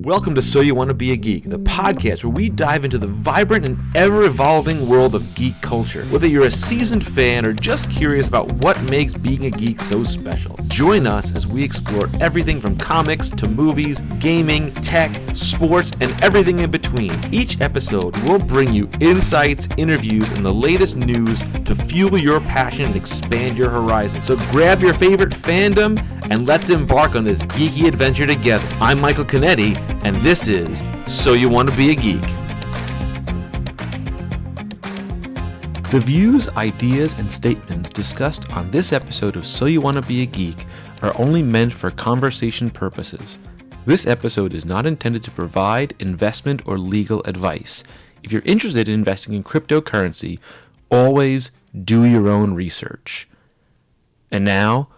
Welcome to So You Want to Be a Geek, the podcast where we dive into the vibrant and ever-evolving world of geek culture. Whether you're a seasoned fan or just curious about what makes being a geek so special, join us as we explore everything from comics to movies, gaming, tech, sports, and everything in between. Each episode will bring you insights, interviews, and the latest news to fuel your passion and expand your horizons. So grab your favorite fandom and let's embark on this geeky adventure together. I'm Michael Canetti, and this is So You Want to Be a Geek. The views, ideas, and statements discussed on this episode of So You Want to Be a Geek are only meant for conversation purposes. This episode is not intended to provide investment or legal advice. If you're interested in investing in cryptocurrency, always do your own research. And now,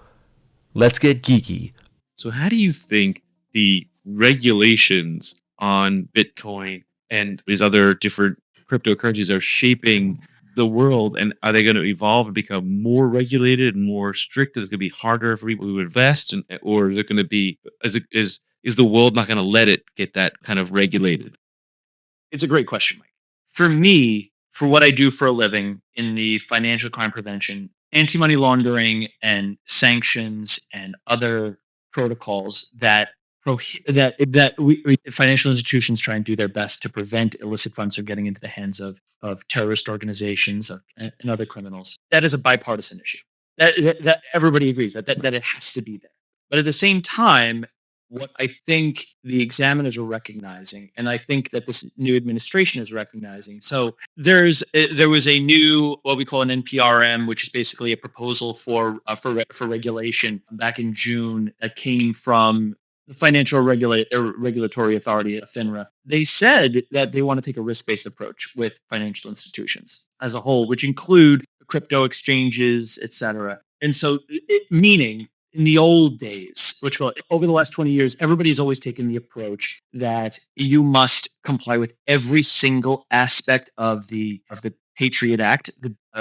let's get geeky. So how do you think the regulations on Bitcoin and these other different cryptocurrencies are shaping the world, and are they going to evolve and become more regulated and more strict? Is it going to be harder for people who invest, or is it going to be is the world not going to let it get that kind of regulated? It's a great question, Mike. For me, for what I do for a living in the financial crime prevention, anti-money laundering, and sanctions and other protocols that financial institutions try and do their best to prevent illicit funds from getting into the hands of terrorist organizations and other criminals. That is a bipartisan issue. That everybody agrees that it has to be there. But at the same time, what I think the examiners are recognizing, and I think that this new administration is recognizing. So there was a new, what we call an NPRM, which is basically a proposal for regulation back in June that came from the Financial Regulatory Authority, FINRA. They said that they want to take a risk-based approach with financial institutions as a whole, which include crypto exchanges, et cetera. And so, meaning, in the old days, which over the last 20 years, everybody's always taken the approach that you must comply with every single aspect of the Patriot Act,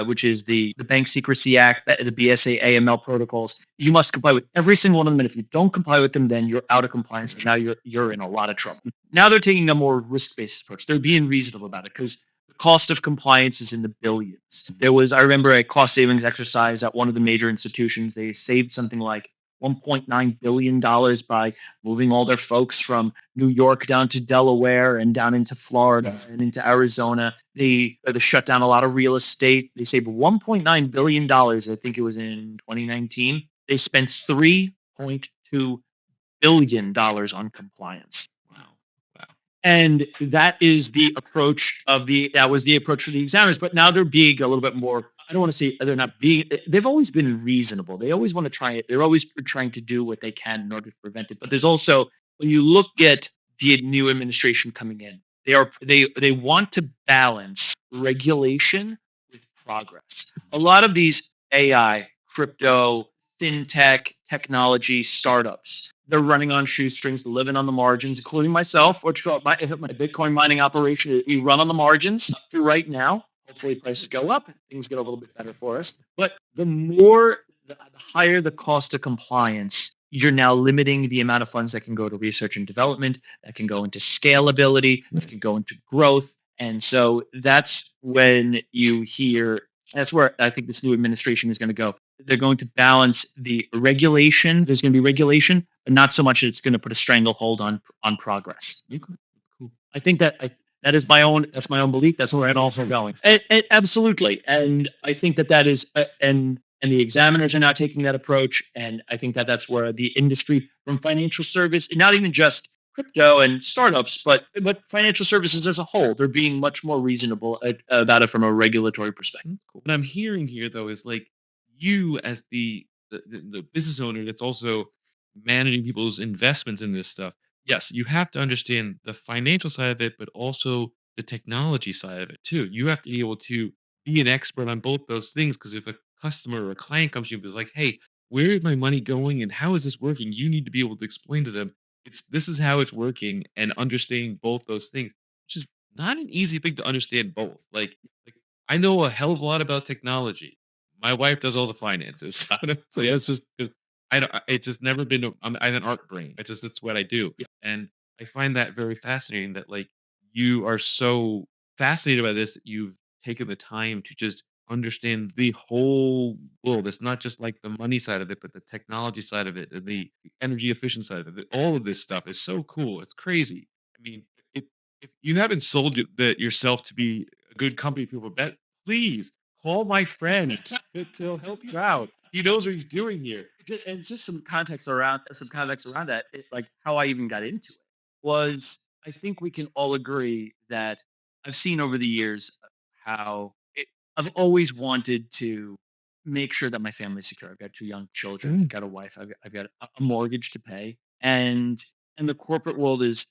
which is the Bank Secrecy Act, the BSA AML protocols. You must comply with every single one of them, and if you don't comply with them, then you're out of compliance, and now you're in a lot of trouble. Now they're taking a more risk-based approach. They're being reasonable about it because the cost of compliance is in the billions. I remember a cost savings exercise at one of the major institutions. They saved something like $1.9 billion by moving all their folks from New York down to Delaware and down into Florida and into Arizona. They shut down a lot of real estate. They saved $1.9 billion. I think it was in 2019. They spent $3.2 billion on compliance. Wow. And that was the approach for the examiners. But now they're being a little bit more, I don't want to say they're not being, they've always been reasonable. They always want to try it. They're always trying to do what they can in order to prevent it. But there's also, when you look at the new administration coming in, they want to balance regulation with progress. A lot of these AI, crypto, fintech, technology startups, they're running on shoestrings, living on the margins, including myself, which my Bitcoin mining operation. We run on the margins through right now. Hopefully prices go up, things get a little bit better for us. But the higher the cost of compliance, you're now limiting the amount of funds that can go to research and development, that can go into scalability, that can go into growth. And so that's when that's where I think this new administration is going to go. They're going to balance the regulation. There's going to be regulation, but not so much that it's going to put a stranglehold on progress. Cool. I think that is my own belief. That's where it also going. Absolutely. And I think that is, and the examiners are now taking that approach. And I think that's where the industry from financial service, not even just crypto and startups, but financial services as a whole, they're being much more reasonable about it from a regulatory perspective. Cool. What I'm hearing here, though, is like you as the business owner that's also managing people's investments in this stuff. Yes, you have to understand the financial side of it, but also the technology side of it too. You have to be able to be an expert on both those things, because if a customer or a client comes to you and is like, "Hey, where is my money going and how is this working?" You need to be able to explain to them, this is how it's working, and understanding both those things, which is not an easy thing to understand both. Like I know a hell of a lot about technology. My wife does all the finances. So yeah, it's just 'cause it's just never been. I have an art brain. It's what I do. Yeah. And I find that very fascinating that like you are so fascinated by this that you've taken the time to just understand the whole world. It's not just like the money side of it, but the technology side of it and the energy efficient side of it. All of this stuff is so cool. It's crazy. I mean, it, if you haven't sold yourself to be a good company people bet, please call my friend to help you out. He knows what he's doing here. And just some context around that, like how I even got into it was I think we can all agree that I've seen over the years how I've always wanted to make sure that my family's secure. I've got two young children, I've Mm. got a wife, I've got a mortgage to pay, and the corporate world is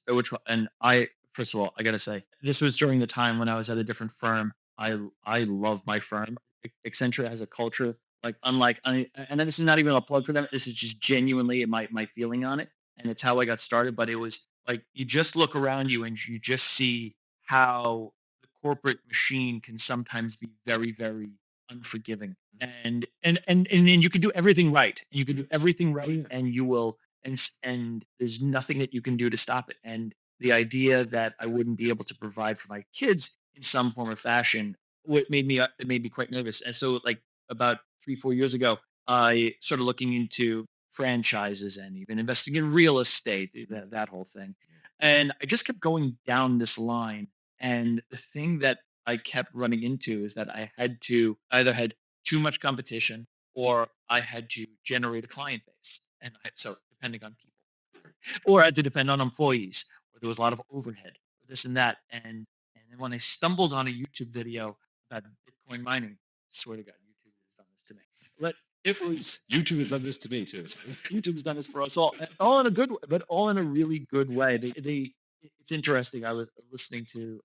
and I first of all I got to say this was during the time when I was at a different firm. I love my firm. Accenture has a culture like unlike and this is not even a plug for them. This is just genuinely my feeling on it, and it's how I got started. But it was like you just look around you and you just see how the corporate machine can sometimes be very very unforgiving, and then you can do everything right. You can do everything Oh, right, yeah. and you will and there's nothing that you can do to stop it. And the idea that I wouldn't be able to provide for my kids in some form or fashion what made me quite nervous. And so like about 3 4 years ago I started looking into franchises and even investing in real estate, that whole thing. And I just kept going down this line. And the thing that I kept running into is that I had to either had too much competition or I had to generate a client base. So depending on people, or I had to depend on employees, or there was a lot of overhead, or this and that. And then when I stumbled on a YouTube video about Bitcoin mining, swear to God, YouTube has done this to me. Let It was YouTube has done this to me too. YouTube's done this for us all in a good, but all in a really good way. It's interesting. I was listening to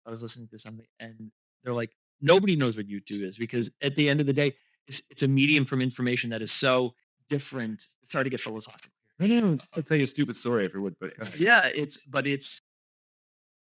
something, and they're like, nobody knows what YouTube is because at the end of the day, it's a medium from information that is so different. Sorry to get philosophical No, no, no. I'll tell you a stupid story if you would, but go ahead. here. Yeah, it's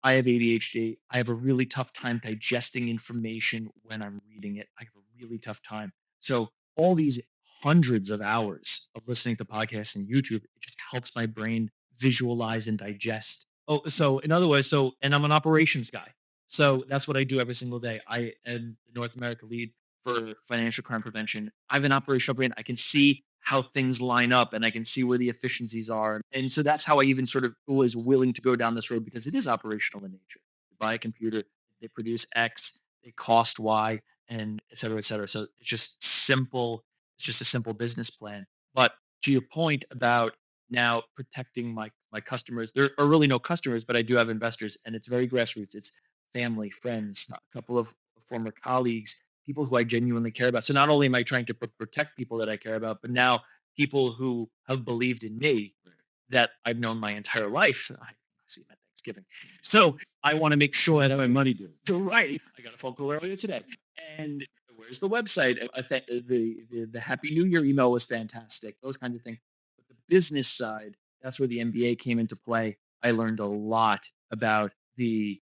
I have ADHD. I have a really tough time digesting information when I'm reading it. I have a really tough time. So all these hundreds of hours of listening to podcasts and YouTube, it just helps my brain visualize and digest. Oh, so in other words, and I'm an operations guy. So that's what I do every single day. I am the North America lead for financial crime prevention. I have an operational brain. I can see how things line up and I can see where the efficiencies are. And so that's how I even sort of was willing to go down this road because it is operational in nature. You buy a computer, they produce X, they cost Y, and et cetera, et cetera. So it's just simple. It's just a simple business plan. But to your point about now protecting my customers, there are really no customers, but I do have investors, and it's very grassroots. It's family, friends, a couple of former colleagues, people who I genuinely care about. So not only am I trying to protect people that I care about, but now people who have believed in me that I've known my entire life. I see them at Thanksgiving. So I want to make sure that my money do right. I got a phone call earlier today. And where's the website? I think the Happy New Year email was fantastic. Those kinds of things. But the business side, that's where the MBA came into play. I learned a lot about the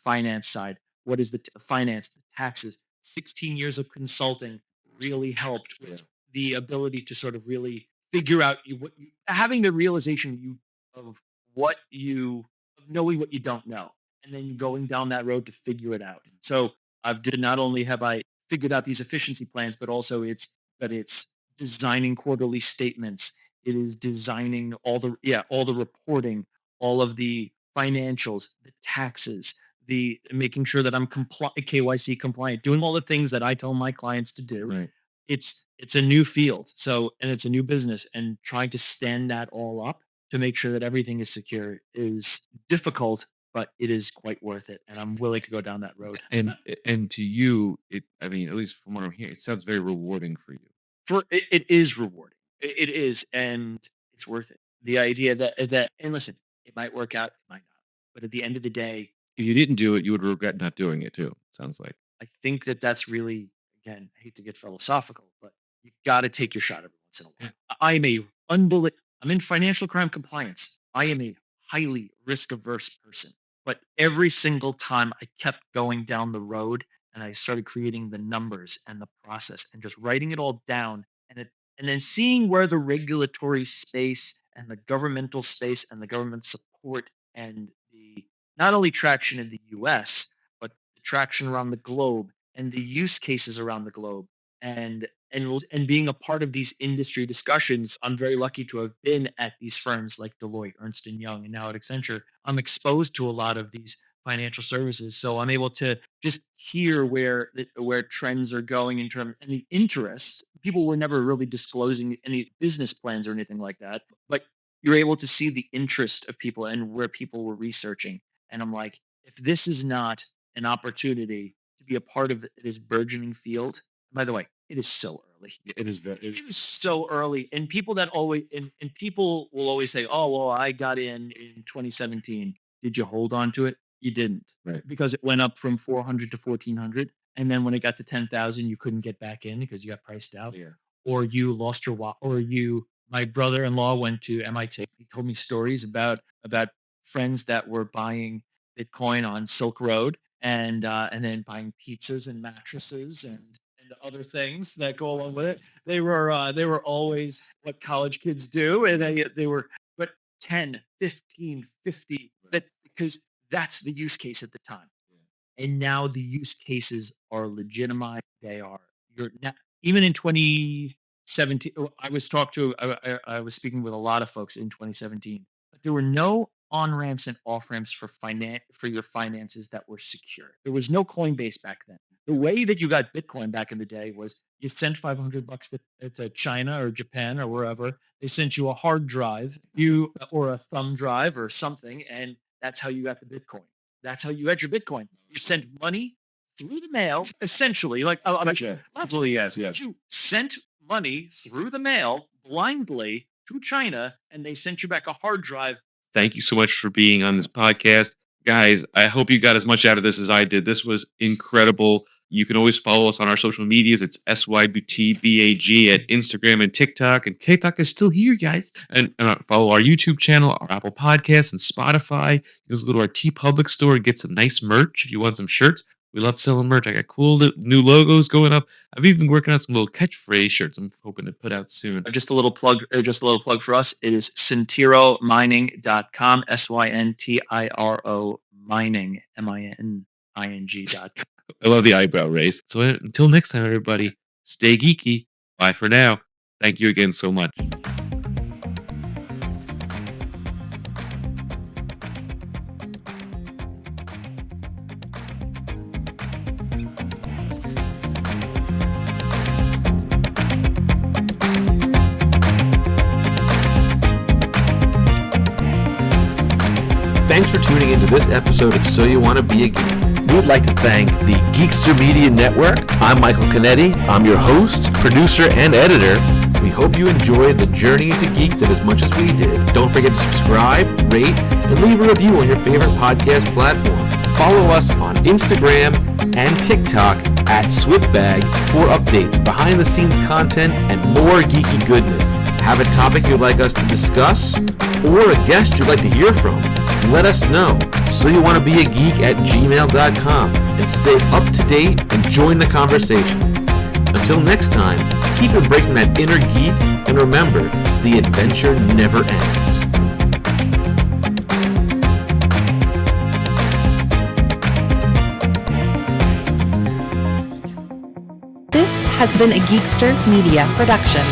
finance side. What is the finance, the taxes? 16 years of consulting really helped with the ability to sort of really figure out having the realization of what you of knowing what you don't know, and then going down that road to figure it out. So I've did not only have I figured out these efficiency plans, but also it's designing quarterly statements. It is designing all the reporting, all of the financials, the taxes, the making sure that I'm KYC compliant, doing all the things that I tell my clients to do. Right. It's a new field, so and it's a new business, and trying to stand that all up to make sure that everything is secure is difficult, but it is quite worth it, and I'm willing to go down that road. And to you, I mean, at least from what I'm hearing, it sounds very rewarding for you. It is rewarding. It is, and it's worth it. The idea that and listen, it might work out, it might not, but at the end of the day, If you didn't do it, you would regret not doing it too. Sounds like. I think that that's really, again, I hate to get philosophical, but you got to take your shot every once in a while. I'm a I'm in financial crime compliance. I am a highly risk averse person, but every single time I kept going down the road and I started creating the numbers and the process and just writing it all down and then seeing where the regulatory space and the governmental space and the government support and the not only traction in the US, but the traction around the globe and the use cases around the globe. And being a part of these industry discussions, I'm very lucky to have been at these firms like Deloitte, Ernst and Young, and now at Accenture. I'm exposed to a lot of these financial services, so I'm able to just hear where trends are going in terms and the interest. People were never really disclosing any business plans or anything like that, but you're able to see the interest of people and where people were researching. And I'm like, if this is not an opportunity to be a part of this burgeoning field, by the way, it is so early. It is very. It is so early. And people that always and people will always say, "Oh, well, I got in 2017." Did you hold on to it? You didn't. Right. Because it went up from 400 to 1400, and then when it got to 10,000, you couldn't get back in because you got priced out. Yeah. Or you lost your or you my brother-in-law went to MIT. He told me stories about friends that were buying Bitcoin on Silk Road and then buying pizzas and mattresses and other things that go along with it. They were always what college kids do, and they were but 10, 15, 50 that because that's the use case at the time. And now the use cases are legitimized. They are you're now, even in 2017. I was speaking with a lot of folks in 2017, but there were no on ramps and off ramps for your finances that were secure. There was no Coinbase back then. The way that you got Bitcoin back in the day was you sent $500 to China or Japan or wherever. They sent you a hard drive, or a thumb drive or something, and that's how you got the Bitcoin. That's how you got your Bitcoin. You sent money through the mail, essentially. Like, Absolutely, yes. you sent money through the mail blindly to China, and they sent you back a hard drive. Thank you so much for being on this podcast. Guys, I hope you got as much out of this as I did. This was incredible. You can always follow us on our social medias. It's SYBTBAG at Instagram and TikTok. And TikTok is still here, guys. And follow our YouTube channel, our Apple Podcasts, and Spotify. You can also go to our TeePublic store and get some nice merch if you want some shirts. We love selling merch. I got cool new logos going up. I've even been working on some little catchphrase shirts I'm hoping to put out soon. Just a little plug for us. It is syntiromining.com, SYNTIRO mining, MINING.com. I love the eyebrow raise. So until next time, everybody, stay geeky. Bye for now. Thank you again so much. Thanks for tuning into this episode of So You Want to Be a Geek. We'd like to thank the Geekster Media Network. I'm Michael Canetti. I'm your host, producer, and editor. We hope you enjoyed the journey into geekdom as much as we did. Don't forget to subscribe, rate, and leave a review on your favorite podcast platform. Follow us on Instagram and TikTok at Swipbag for updates, behind-the-scenes content, and more geeky goodness. Have a topic you'd like us to discuss or a guest you'd like to hear from? Let us know. So you want to be a geek at gmail.com and stay up to date and join the conversation. Until next time, keep embracing that inner geek and remember, the adventure never ends. This has been a Geekster Media production.